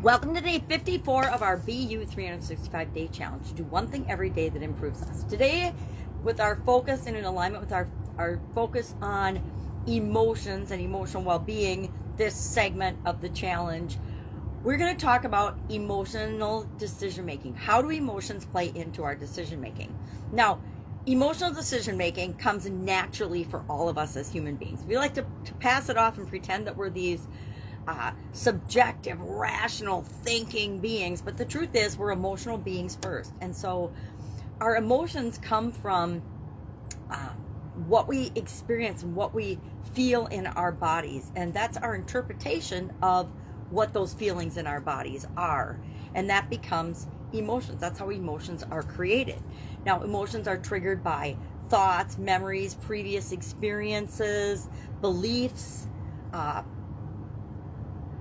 Welcome to day 54 of our BU 365 day challenge. Do one thing every day that improves us. Today, with our focus and in alignment with our focus on emotions and emotional well-being, this segment of the challenge, we're going to talk about emotional decision making. How do emotions play into our decision making? Now, emotional decision making comes naturally for all of us as human beings. We like to pass it off and pretend that we're these subjective, rational thinking beings, but the truth is we're emotional beings first. And so our emotions come from what we experience and what we feel in our bodies, and that's our interpretation of what those feelings in our bodies are, and that becomes emotions. That's how emotions are created. Now, emotions are triggered by thoughts, memories, previous experiences, beliefs.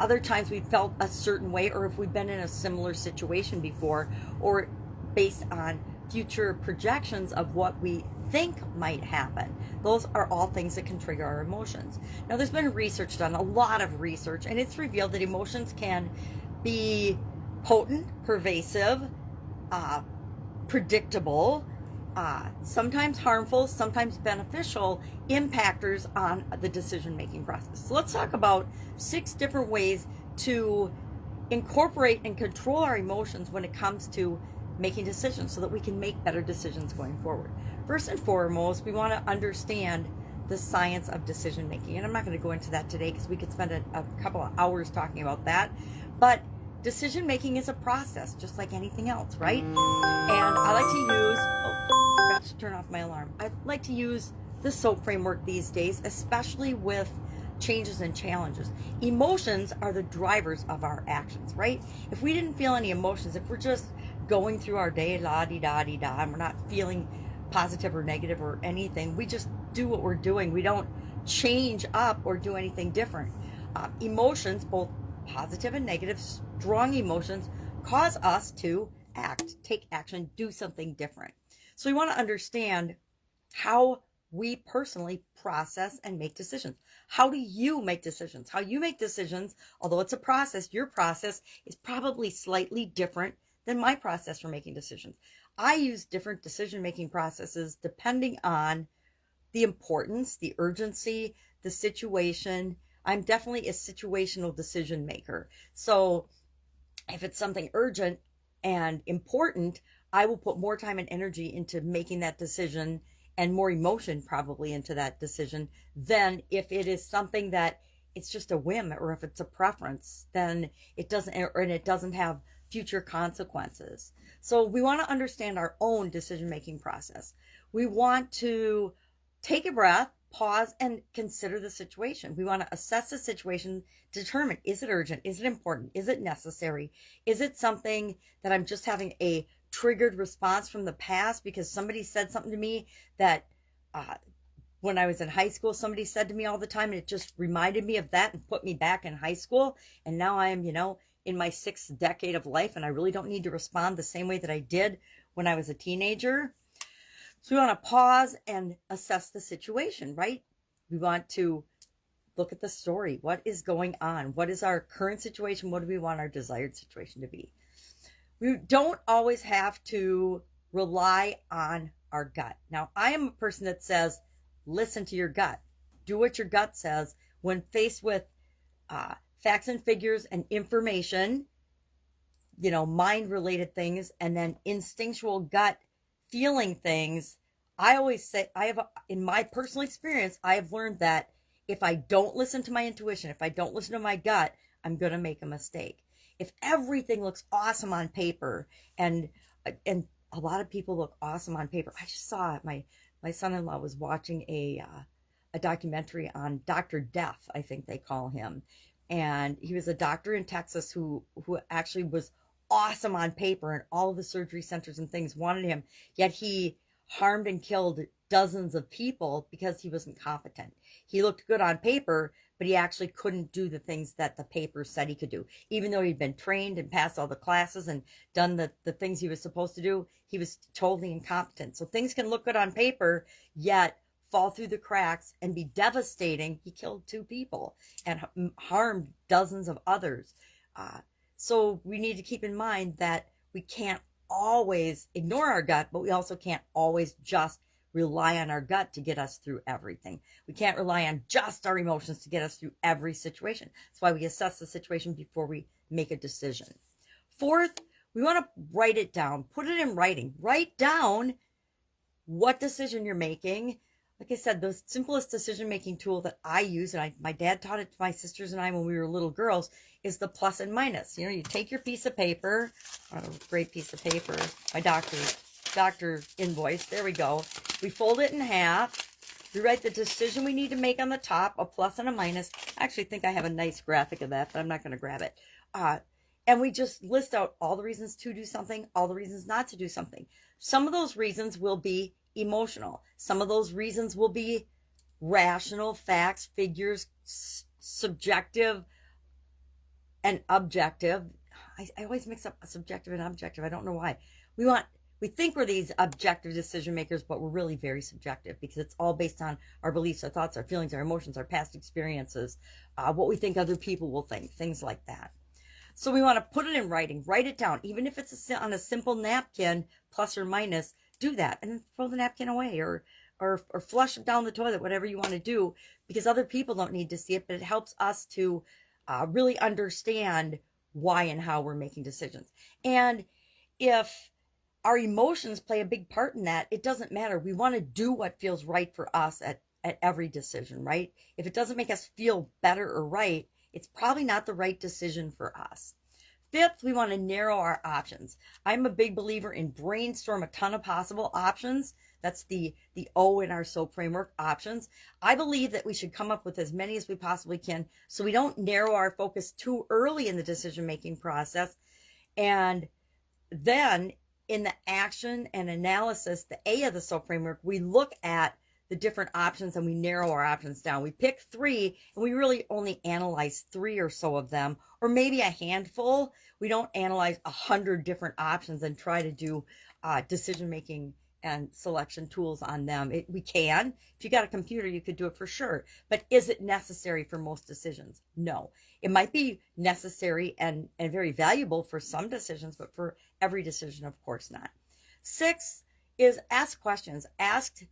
Other times we felt a certain way, or if we've been in a similar situation before, or based on future projections of what we think might happen. Those are all things that can trigger our emotions. Now, there's been research done, a lot of research, and it's revealed that emotions can be potent, pervasive, predictable, sometimes harmful, sometimes beneficial impactors on the decision-making process. So let's talk about 6 different ways to incorporate and control our emotions when it comes to making decisions so that we can make better decisions going forward. First and foremost, we want to understand the science of decision making. And I'm not going to go into that today because we could spend a couple of hours talking about that. But decision making is a process, just like anything else, right? And I like to use, I forgot to turn off my alarm. I like to use the SOAP framework these days, especially with changes and challenges. Emotions are the drivers of our actions, right? If we didn't feel any emotions, if we're just going through our day, la-di-da-di-da, and we're not feeling positive or negative or anything, we just do what we're doing. We don't change up or do anything different. Emotions, both positive and negative, strong emotions, cause us to act, take action, do something different. So we want to understand how we personally process and make decisions. How do you make decisions? How you make decisions, although it's a process, your process is probably slightly different than my process for making decisions. I use different decision-making processes depending on the importance, the urgency, the situation. I'm definitely a situational decision maker. So if it's something urgent and important, I will put more time and energy into making that decision and more emotion probably into that decision than if it is something that it's just a whim, or if it's a preference, then it doesn't, or it doesn't have future consequences. So we want to understand our own decision-making process. We want to take a breath, pause, and consider the situation. We want to assess the situation, determine, is it urgent? Is it important? Is it necessary? Is it something that I'm just having a triggered response from the past because somebody said something to me that when I was in high school, somebody said to me all the time, and it just reminded me of that and put me back in high school. And now I am, in my 6th decade of life, and I really don't need to respond the same way that I did when I was a teenager. So we want to pause and assess the situation, right? We want to look at the story. What is going on? What is our current situation? What do we want our desired situation to be? We don't always have to rely on our gut. Now, I am a person that says, listen to your gut. Do what your gut says when faced with facts and figures and information, mind-related things, and then instinctual gut feeling things. I always say, in my personal experience, I have learned that if I don't listen to my intuition, if I don't listen to my gut, I'm going to make a mistake. If everything looks awesome on paper, and a lot of people look awesome on paper. I just saw it. My son-in-law was watching a documentary on Dr. Death, I think they call him. And he was a doctor in Texas who actually was awesome on paper, and all of the surgery centers and things wanted him, yet he harmed and killed dozens of people because he wasn't competent. He looked good on paper, but he actually couldn't do the things that the paper said he could do. Even though he'd been trained and passed all the classes and done the things he was supposed to do, he was totally incompetent. So things can look good on paper, yet fall through the cracks and be devastating. He killed 2 people and harmed dozens of others. So we need to keep in mind that we can't always ignore our gut, but we also can't always just rely on our gut to get us through everything. We can't rely on just our emotions to get us through every situation. That's why we assess the situation before we make a decision. Fourth, we want to write it down, put it in writing. Write down what decision you're making. Like I said, the simplest decision-making tool that I use, and my dad taught it to my sisters and I when we were little girls, is the plus and minus. You know, you take your piece of paper, a great piece of paper, my doctor invoice, there we go. We fold it in half. We write the decision we need to make on the top, a plus and a minus. I actually think I have a nice graphic of that, but I'm not going to grab it. And we just list out all the reasons to do something, all the reasons not to do something. Some of those reasons will be emotional. Some of those reasons will be rational, facts, figures, subjective and objective. I always mix up subjective and objective. I don't know why. We think we're these objective decision makers, but we're really very subjective because it's all based on our beliefs, our thoughts, our feelings, our emotions, our past experiences, what we think other people will think, things like that. So we want to put it in writing, write it down, even if it's on a simple napkin, plus or minus, do that and then throw the napkin away or flush it down the toilet, whatever you want to do, because other people don't need to see it, but it helps us to really understand why and how we're making decisions. And if our emotions play a big part in that, it doesn't matter. We want to do what feels right for us at every decision, right? If it doesn't make us feel better or right, it's probably not the right decision for us. Fifth, we want to narrow our options. I'm a big believer in brainstorm a ton of possible options. That's the O in our SOAP framework, options. I believe that we should come up with as many as we possibly can so we don't narrow our focus too early in the decision-making process. And then in the action and analysis, the A of the SOAP framework, we look at the different options and we narrow our options down. We pick 3 and we really only analyze 3 or so of them, or maybe a handful. We don't analyze 100 different options and try to do decision-making and selection tools on them. We can. If you got a computer, you could do it for sure. But is it necessary for most decisions? No. It might be necessary and very valuable for some decisions, but for every decision, of course not. 6 is ask questions. Ask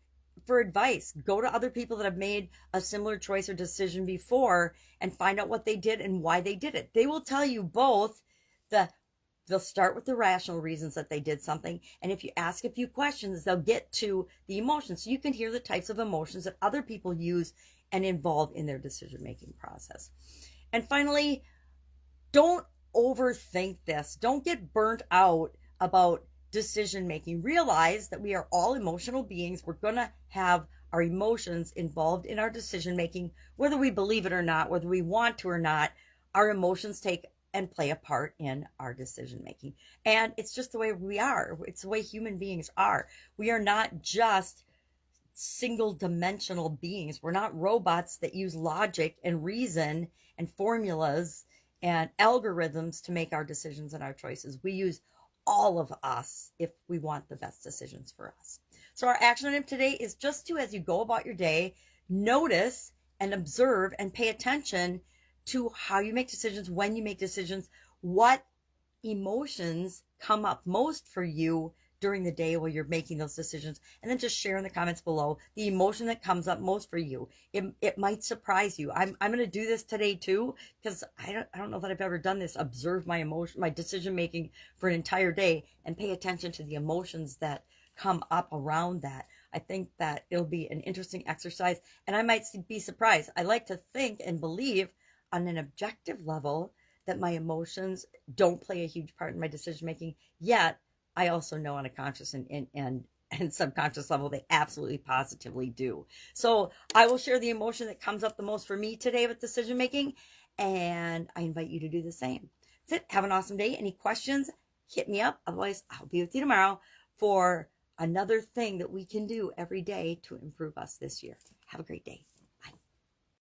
for advice. Go to other people that have made a similar choice or decision before and find out what they did and why they did it. They will tell you both they'll start with the rational reasons that they did something. And if you ask a few questions, they'll get to the emotions. So you can hear the types of emotions that other people use and involve in their decision-making process. And finally, don't overthink this. Don't get burnt out about decision-making. Realize that we are all emotional beings. We're going to have our emotions involved in our decision-making, whether we believe it or not, whether we want to or not. Our emotions take and play a part in our decision-making. And it's just the way we are. It's the way human beings are. We are not just single-dimensional beings. We're not robots that use logic and reason and formulas and algorithms to make our decisions and our choices. We use all of us if we want the best decisions for us. So our action item today is just to, as you go about your day, notice and observe and pay attention to how you make decisions, when you make decisions, what emotions come up most for you during the day while you're making those decisions, and then just share in the comments below the emotion that comes up most for you. It might surprise you. I'm going to do this today too, because I don't know that I've ever done this. Observe my emotion, my decision making for an entire day, and pay attention to the emotions that come up around that. I think that it'll be an interesting exercise, and I might be surprised. I like to think and believe on an objective level that my emotions don't play a huge part in my decision making, yet I also know on a conscious and subconscious level they absolutely positively do. So I will share the emotion that comes up the most for me today with decision making, and I invite you to do the same. That's it. Have an awesome day. Any questions, hit me up. Otherwise, I'll be with you tomorrow for another thing that we can do every day to improve us this year. Have a great day.